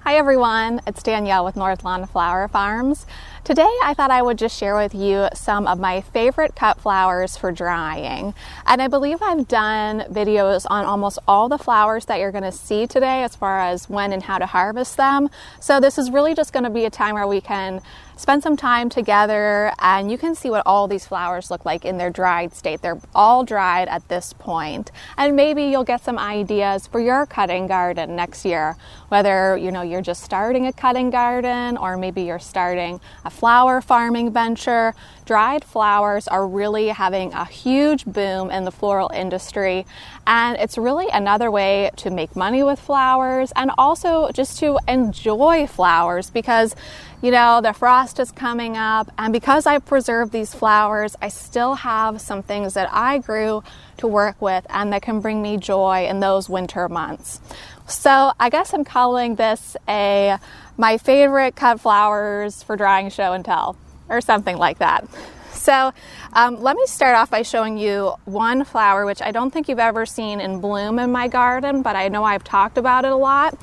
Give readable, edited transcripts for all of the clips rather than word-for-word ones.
Hi everyone, it's Danielle with Northlawn Flower Farms. Today I thought I would just share with you some of my favorite cut flowers for drying. And I believe I've done videos on almost all the flowers that you're going to see today as far as when and how to harvest them. So this is really just going to be a time where we can spend some time together and you can see what all these flowers look like in their dried state. They're all dried at this point. And maybe you'll get some ideas for your cutting garden next year, whether you're just starting a cutting garden or maybe you're starting a flower farming venture. Dried flowers are really having a huge boom in the floral industry, and it's really another way to make money with flowers and also just to enjoy flowers because the frost is coming up, and because I've preserved these flowers, I still have some things that I grew to work with and that can bring me joy in those winter months. So I guess I'm calling this my favorite cut flowers for drying show and tell, or something like that. So let me start off by showing you one flower which I don't think you've ever seen in bloom in my garden, but I know I've talked about it a lot.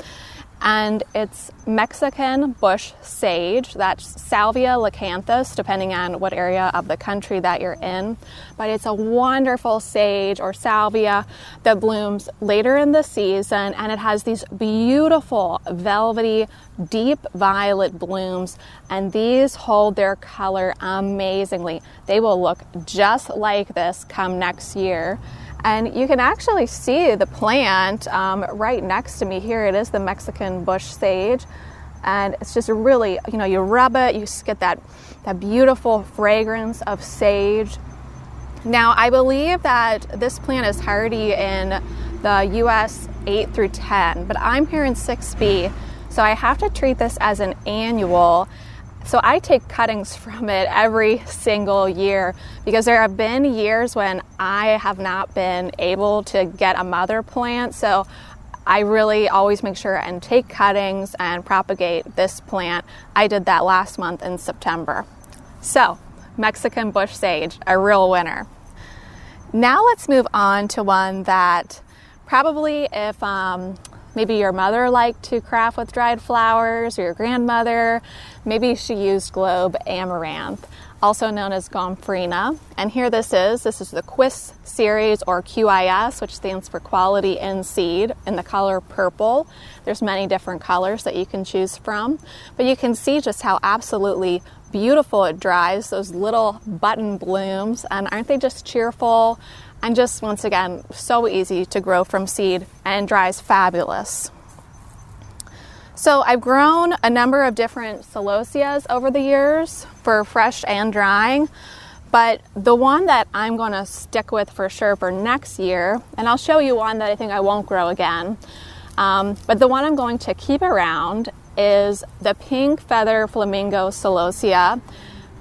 And it's Mexican bush sage. That's Salvia leucanthus, depending on what area of the country that you're in. But it's a wonderful sage or salvia that blooms later in the season, and it has these beautiful, velvety, deep violet blooms, and these hold their color amazingly. They will look just like this come next year. And you can actually see the plant right next to me here. It is the Mexican bush sage. And it's just really, you rub it, you get that beautiful fragrance of sage. Now, I believe that this plant is hardy in the US 8 through 10, but I'm here in 6B, so I have to treat this as an annual. So I take cuttings from it every single year because there have been years when I have not been able to get a mother plant. So I really always make sure and take cuttings and propagate this plant. I did that last month in September. So Mexican bush sage, a real winner. Now let's move on to one that probably if maybe your mother liked to craft with dried flowers, or your grandmother, maybe she used globe amaranth, also known as gomphrena. And here this is the QUIS series, or QIS, which stands for Quality in Seed, in the color purple. There's many different colors that you can choose from, but you can see just how absolutely beautiful it dries, those little button blooms, and aren't they just cheerful? And just, once again, so easy to grow from seed and dries fabulous. So I've grown a number of different Celosias over the years for fresh and drying, but the one that I'm going to stick with for sure for next year, and I'll show you one that I think I won't grow again, but the one I'm going to keep around is the pink feather Flamingo Celosia,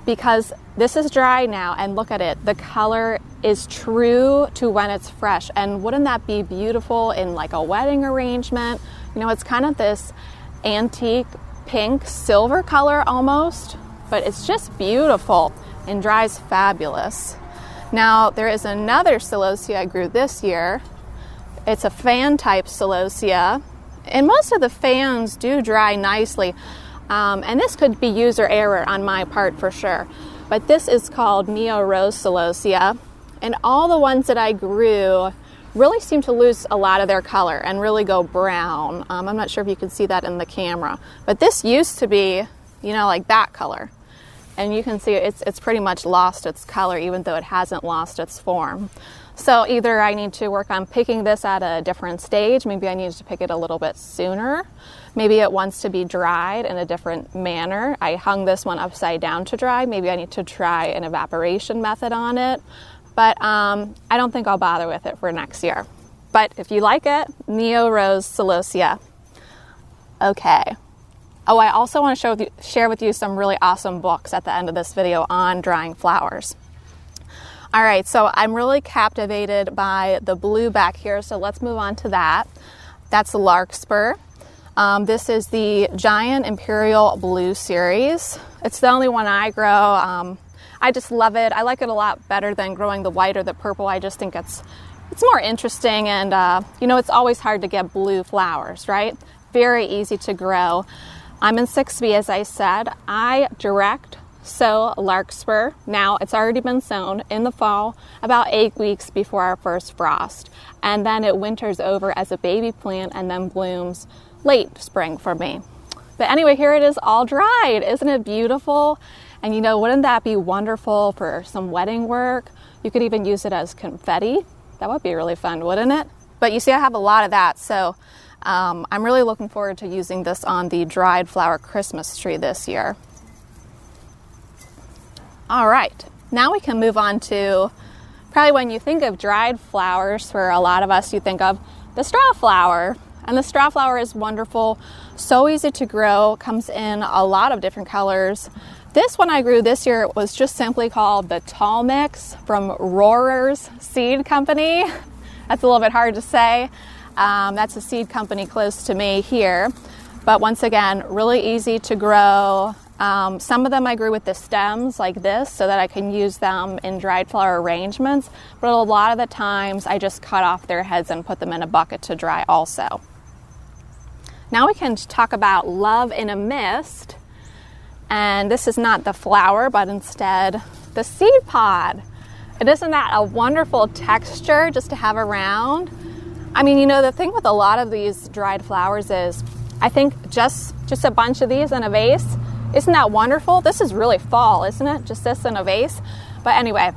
because this is dry now, and look at it. The color is true to when it's fresh. And wouldn't that be beautiful in like a wedding arrangement? It's kind of this antique pink silver color almost, but it's just beautiful and dries fabulous. Now, there is another Celosia I grew this year. It's a fan type Celosia, and most of the fans do dry nicely. And this could be user error on my part for sure. But this is called Neo Rose Celosia. And all the ones that I grew really seem to lose a lot of their color and really go brown. I'm not sure if you can see that in the camera. But this used to be, like that color. And you can see it's pretty much lost its color, even though it hasn't lost its form. So either I need to work on picking this at a different stage. Maybe I need to pick it a little bit sooner. Maybe it wants to be dried in a different manner. I hung this one upside down to dry. Maybe I need to try an evaporation method on it. But I don't think I'll bother with it for next year. But if you like it, Neo Rose Celosia. Okay. Oh, I also want to share with you some really awesome books at the end of this video on drying flowers. All right, so I'm really captivated by the blue back here, so let's move on to that. That's Larkspur. This is the Giant Imperial Blue series. It's the only one I grow. I just love it. I like it a lot better than growing the white or the purple. I just think it's more interesting, and it's always hard to get blue flowers, right? very easy to grow. I'm in 6B, as I said. I direct sow larkspur. Now, it's already been sown in the fall, about 8 weeks before our first frost. And then it winters over as a baby plant and then blooms late spring for me. But anyway, here it is all dried. Isn't it beautiful? And you know, wouldn't that be wonderful for some wedding work? You could even use it as confetti. That would be really fun, wouldn't it? But you see, I have a lot of that. So I'm really looking forward to using this on the dried flower Christmas tree this year. All right, now we can move on to probably when you think of dried flowers, for a lot of us, you think of the straw flower. And the straw flower is wonderful, so easy to grow, comes in a lot of different colors. This one I grew this year was just simply called the Tall Mix from Rohrer's Seed Company. That's a little bit hard to say. That's a seed company close to me here. But once again, really easy to grow. Some of them I grew with the stems like this so that I can use them in dried flower arrangements. But a lot of the times I just cut off their heads and put them in a bucket to dry also. Now we can talk about Love in a Mist. And this is not the flower, but instead the seed pod. And isn't that a wonderful texture just to have around? I mean, you know, the thing with a lot of these dried flowers is I think just a bunch of these in a vase, isn't that wonderful? This is really fall, isn't it? Just this in a vase. But anyway,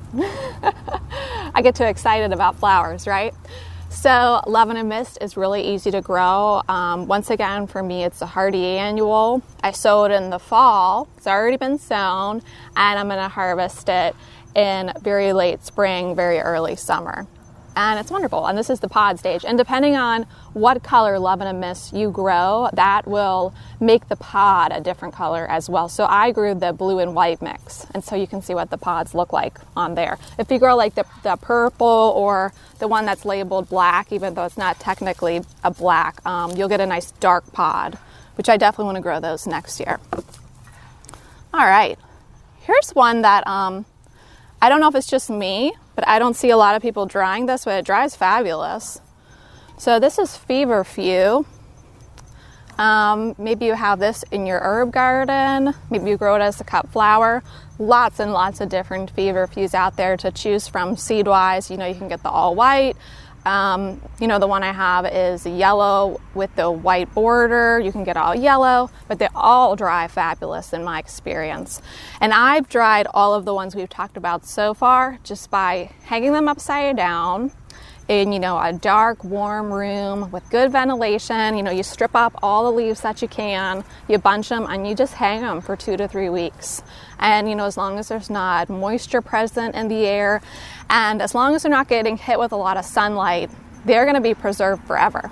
I get too excited about flowers, right? So Love in a Mist is really easy to grow. Once again, for me, it's a hardy annual. I sow it in the fall. It's already been sown, and I'm going to harvest it in very late spring, very early summer. And it's wonderful. And this is the pod stage. And depending on what color Love in a Mist you grow, that will make the pod a different color as well. So I grew the blue and white mix. And so you can see what the pods look like on there. If you grow like the purple or the one that's labeled black, even though it's not technically a black, you'll get a nice dark pod, which I definitely want to grow those next year. All right. Here's one that I don't know if it's just me, but I don't see a lot of people drying this, but it dries fabulous. So this is Feverfew. Maybe you have this in your herb garden. Maybe you grow it as a cut flower. Lots and lots of different Feverfews out there to choose from seed-wise. You know, you can get the all white. You know, the one I have is yellow with the white border. You can get all yellow, but they all dry fabulous in my experience. And I've dried all of the ones we've talked about so far just by hanging them upside down in, you know, a dark, warm room with good ventilation. You know, you strip up all the leaves that you can, you bunch them, and you just hang them for 2 to 3 weeks. And, you know, as long as there's not moisture present in the air, and as long as they're not getting hit with a lot of sunlight, they're going to be preserved forever.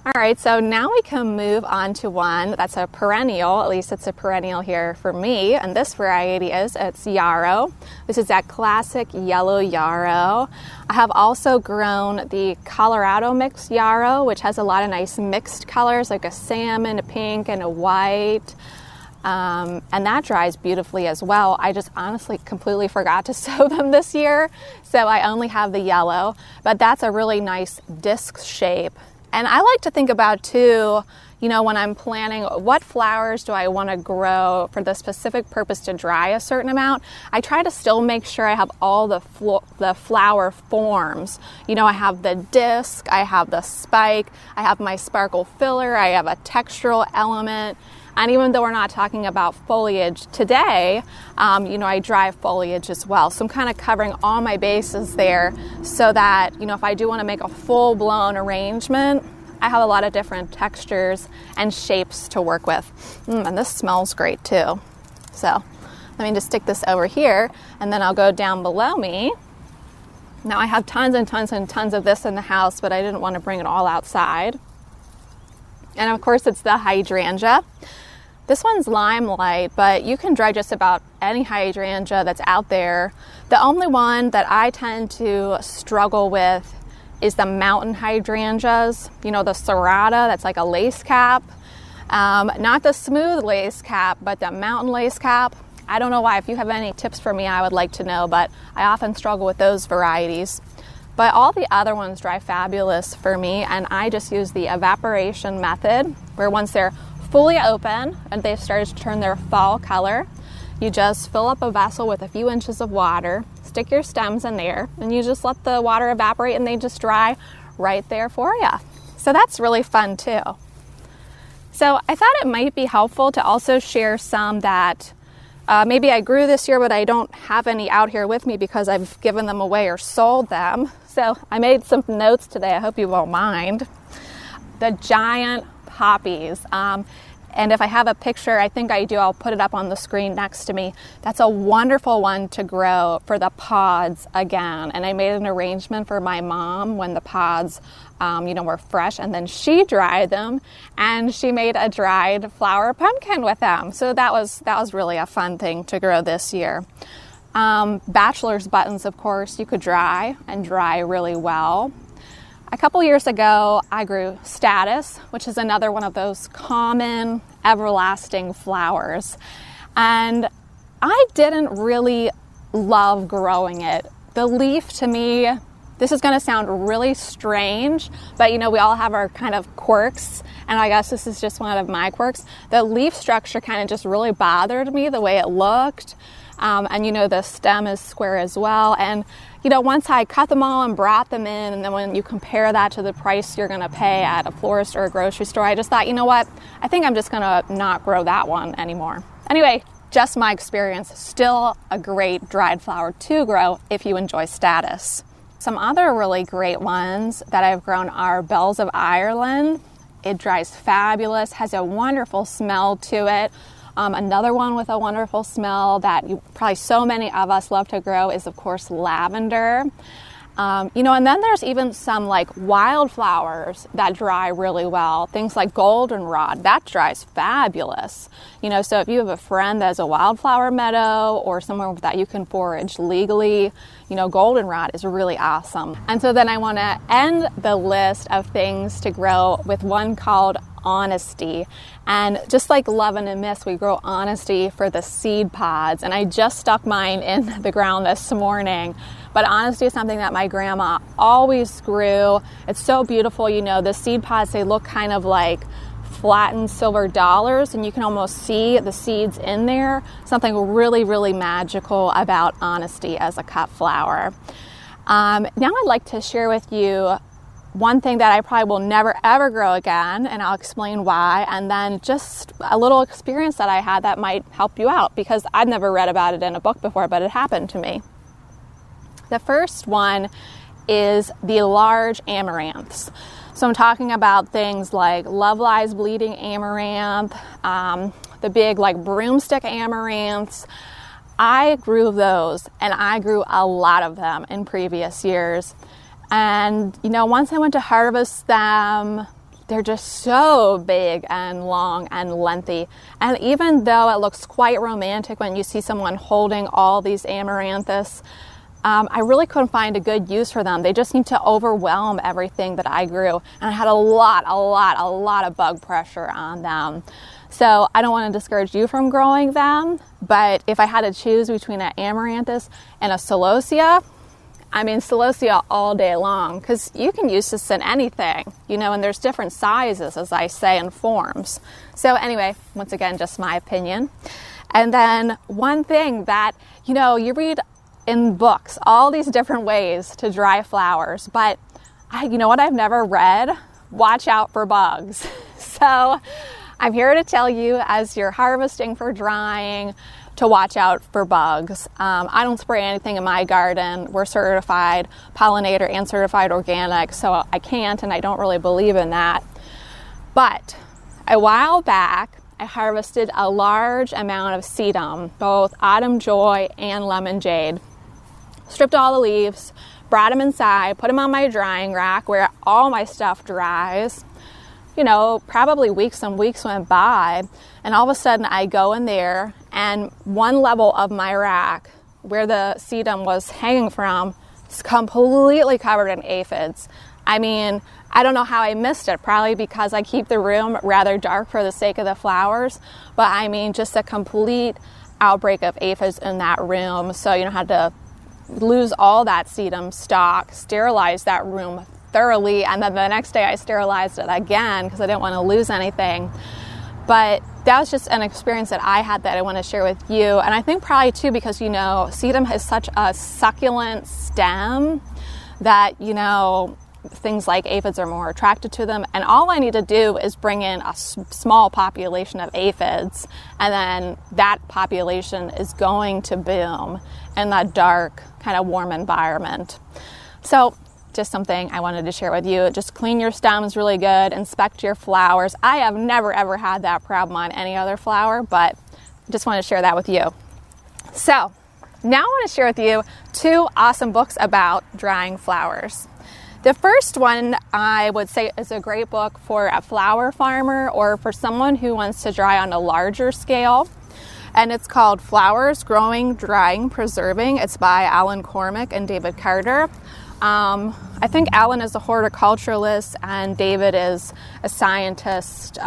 All right, so now we can move on to one that's a perennial. At least it's a perennial here for me, and this variety it's yarrow. This is that classic yellow yarrow. I have also grown the Colorado mixed yarrow, which has a lot of nice mixed colors, like a salmon, a pink, and a white. And that dries beautifully as well. I just honestly completely forgot to sow them this year, so I only have the yellow, but that's a really nice disc shape. And I like to think about too, you know, when I'm planning what flowers do I want to grow for the specific purpose to dry a certain amount, I try to still make sure I have all the flower forms. You know, I have the disc, I have the spike, I have my sparkle filler, I have a textural element. And even though we're not talking about foliage today, you know, I dry foliage as well. So I'm kind of covering all my bases there so that, you know, if I do want to make a full-blown arrangement, I have a lot of different textures and shapes to work with. And this smells great too. So let me just stick this over here, and then I'll go down below me. Now I have tons and tons and tons of this in the house, but I didn't want to bring it all outside. And of course, it's the hydrangea. This one's limelight, but you can dry just about any hydrangea that's out there. The only one that I tend to struggle with is the mountain hydrangeas. You know, the serrata, that's like a lace cap. Not the smooth lace cap, but the mountain lace cap. I don't know why. If you have any tips for me, I would like to know, but I often struggle with those varieties. But all the other ones dry fabulous for me, and I just use the evaporation method, where once they're fully open and they've started to turn their fall color, you just fill up a vessel with a few inches of water, stick your stems in there, and you just let the water evaporate and they just dry right there for you. So that's really fun too. So I thought it might be helpful to also share some that maybe I grew this year, but I don't have any out here with me because I've given them away or sold them. So I made some notes today. I hope you won't mind. The giant poppies. And if I have a picture, I think I do, I'll put it up on the screen next to me. That's a wonderful one to grow for the pods again. And I made an arrangement for my mom when the pods were fresh, and then she dried them and she made a dried flower pumpkin with them. So that was really a fun thing to grow this year. Bachelor's buttons, of course, you could dry and dry really well. A couple years ago, I grew statice, which is another one of those common everlasting flowers. And I didn't really love growing it. The leaf, to me, this is going to sound really strange, but we all have our kind of quirks, and I guess this is just one of my quirks. The leaf structure kind of just really bothered me, the way it looked. And the stem is square as well. And once I cut them all and brought them in, and then when you compare that to the price you're going to pay at a florist or a grocery store, I just thought, you know what, I think I'm just going to not grow that one anymore. Anyway, just my experience. Still a great dried flower to grow if you enjoy statice. Some other really great ones that I've grown are Bells of Ireland. It dries fabulous, has a wonderful smell to it. Another one with a wonderful smell that probably so many of us love to grow is, of course, lavender. And then there's even some like wildflowers that dry really well. Things like goldenrod, that dries fabulous. So if you have a friend that has a wildflower meadow or somewhere that you can forage legally, goldenrod is really awesome. And so then I want to end the list of things to grow with one called Honesty. And just like Love and a Mist, we grow Honesty for the seed pods. And I just stuck mine in the ground this morning. But Honesty is something that my grandma always grew. It's so beautiful. The seed pods, they look kind of like flattened silver dollars, and you can almost see the seeds in there. Something really, really magical about Honesty as a cut flower. Now I'd like to share with you one thing that I probably will never ever grow again, and I'll explain why, and then just a little experience that I had that might help you out, because I'd never read about it in a book before, but it happened to me. The first one is the large amaranths. So I'm talking about things like Love Lies Bleeding amaranth, the big like broomstick amaranths. I grew those, and I grew a lot of them in previous years. And, once I went to harvest them, they're just so big and long and lengthy. And even though it looks quite romantic when you see someone holding all these amaranthus, I really couldn't find a good use for them. They just seem to overwhelm everything that I grew. And I had a lot of bug pressure on them. So I don't want to discourage you from growing them, but if I had to choose between an amaranthus and a celosia, celosia all day long, because you can use this in anything, and there's different sizes, as I say, and forms. So anyway, once again, just my opinion. And then one thing that, you read in books, all these different ways to dry flowers, but what I've never read? Watch out for bugs. So I'm here to tell you, as you're harvesting for drying, to watch out for bugs. I don't spray anything in my garden. We're certified pollinator and certified organic, so I can't, and I don't really believe in that. But a while back, I harvested a large amount of sedum, both autumn joy and lemon jade. Stripped all the leaves, brought them inside, put them on my drying rack where all my stuff dries. Probably weeks and weeks went by, and all of a sudden I go in there, and one level of my rack where the sedum was hanging from is completely covered in aphids. I don't know how I missed it, probably because I keep the room rather dark for the sake of the flowers, but just a complete outbreak of aphids in that room. So had to lose all that sedum stock, sterilize that room thoroughly, and then the next day I sterilized it again because I didn't want to lose anything. But that was just an experience that I had that I want to share with you. And I think probably too because, you know, sedum has such a succulent stem that, you know, things like aphids are more attracted to them. And all I need to do is bring in a small population of aphids, and then that population is going to boom in that dark, kind of warm environment. So just something I wanted to share with you. Just clean your stems really good, inspect your flowers. I have never ever had that problem on any other flower, but just want to share that with you. So now I want to share with you 2 awesome books about drying flowers. The first one I would say is a great book for a flower farmer or for someone who wants to dry on a larger scale. And it's called Flowers, Growing, Drying, Preserving. It's by Alan Cormick and David Carter. I think Alan is a horticulturalist and David is a scientist.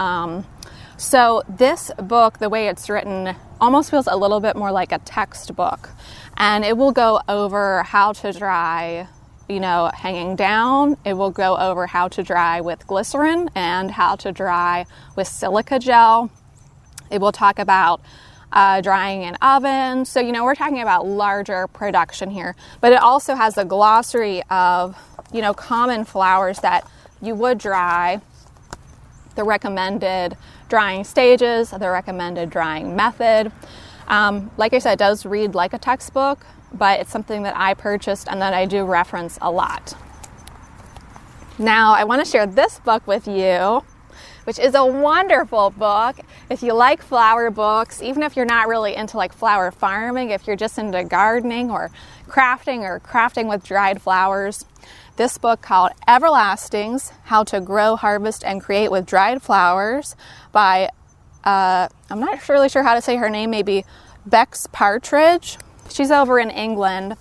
So this book, the way it's written, almost feels a little bit more like a textbook. And it will go over how to dry, you know, hanging down. It will go over how to dry with glycerin and how to dry with silica gel. It will talk about drying in ovens. So, you know, we're talking about larger production here, but it also has a glossary of, you know, common flowers that you would dry, the recommended drying stages, the recommended drying method. Like I said, it does read like a textbook, but it's something that I purchased and that I do reference a lot. Now, I want to share this book with you, which is a wonderful book. If you like flower books, even if you're not really into like flower farming, if you're just into gardening or crafting with dried flowers, this book called Everlastings, How to Grow, Harvest, and Create with Dried Flowers by, I'm not really sure how to say her name, maybe Bex Partridge. She's over in England.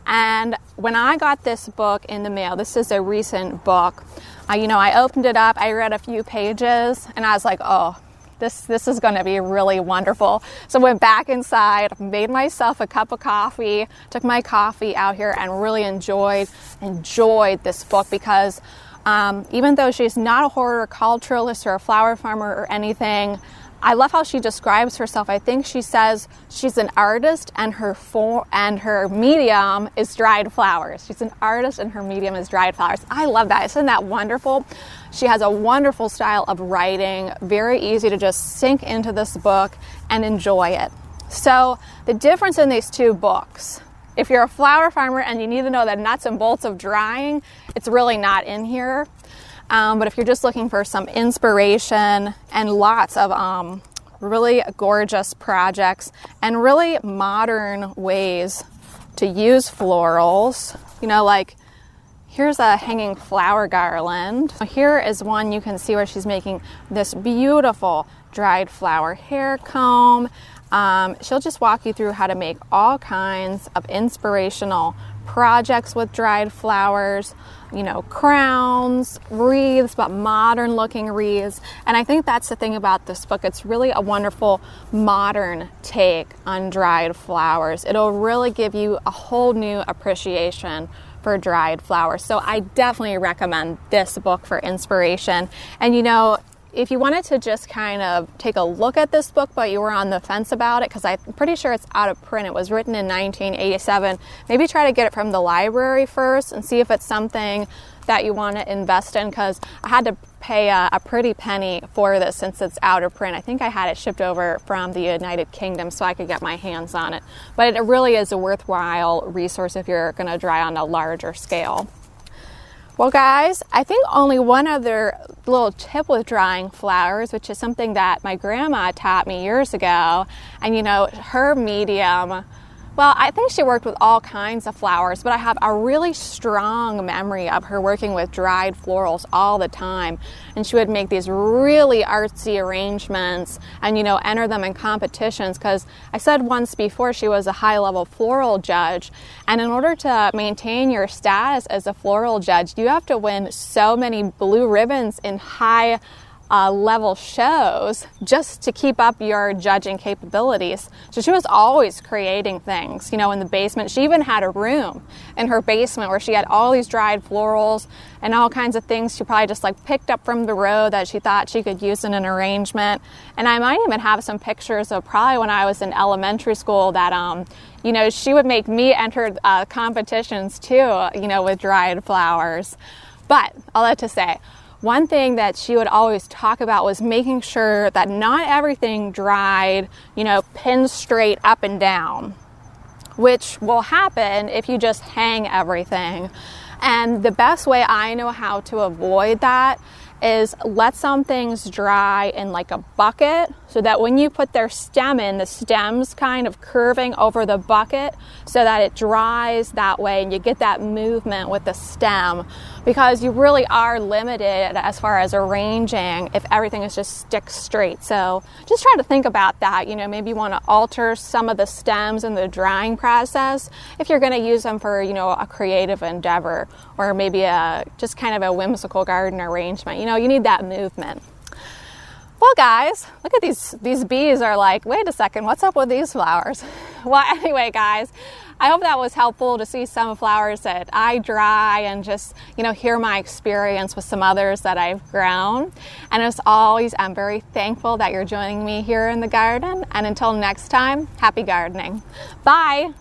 And when I got this book in the mail, this is a recent book, I opened it up, I read a few pages, and I was like, oh, this is going to be really wonderful. So I went back inside, made myself a cup of coffee, took my coffee out here, and really enjoyed this book because even though she's not a horticulturalist or a flower farmer or anything, I love how she describes herself. I think she says she's an artist and her medium is dried flowers. She's an artist and her medium is dried flowers. I love that. Isn't that wonderful? She has a wonderful style of writing, very easy to just sink into this book and enjoy it. So the difference in these 2 books, if you're a flower farmer and you need to know the nuts and bolts of drying, it's really not in here. But if you're just looking for some inspiration and lots of really gorgeous projects and really modern ways to use florals, like here's a hanging flower garland. Here is one you can see where she's making this beautiful dried flower hair comb. She'll just walk you through how to make all kinds of inspirational projects with dried flowers, crowns, wreaths, but modern looking wreaths. And I think that's the thing about this book. It's really a wonderful modern take on dried flowers. It'll really give you a whole new appreciation for dried flowers. So I definitely recommend this book for inspiration. And if you wanted to just kind of take a look at this book, but you were on the fence about it, because I'm pretty sure it's out of print. It was written in 1987. Maybe try to get it from the library first and see if it's something that you want to invest in, because I had to pay a pretty penny for this since it's out of print. I think I had it shipped over from the United Kingdom so I could get my hands on it. But it really is a worthwhile resource if you're going to dry on a larger scale. Well, guys, I think only one other little tip with drying flowers, which is something that my grandma taught me years ago. And, her medium, well, I think she worked with all kinds of flowers, but I have a really strong memory of her working with dried florals all the time. And she would make these really artsy arrangements and, enter them in competitions, because I said once before she was a high-level floral judge. And in order to maintain your status as a floral judge, you have to win so many blue ribbons in high level shows just to keep up your judging capabilities. So she was always creating things, you know, in the basement. She even had a room in her basement where she had all these dried florals and all kinds of things she probably just like picked up from the road that she thought she could use in an arrangement. And I might even have some pictures of probably when I was in elementary school that, you know, she would make me enter competitions too, you know, with dried flowers. But all that to say, one thing that she would always talk about was making sure that not everything dried, you know, pin straight up and down, which will happen if you just hang everything. And the best way I know how to avoid that is let some things dry in like a bucket so that when you put their stem in, the stem's kind of curving over the bucket so that it dries that way and you get that movement with the stem, because you really are limited as far as arranging if everything is just stick straight. So just try to think about that. You know, maybe you want to alter some of the stems in the drying process if you're going to use them for, you know, a creative endeavor or maybe just kind of a whimsical garden arrangement. You know, you need that movement. Well, guys, look at these bees are like, wait a second, what's up with these flowers? Well, anyway, guys, I hope that was helpful to see some flowers that I dry and just, you know, hear my experience with some others that I've grown. And as always, I'm very thankful that you're joining me here in the garden. And until next time, happy gardening. Bye.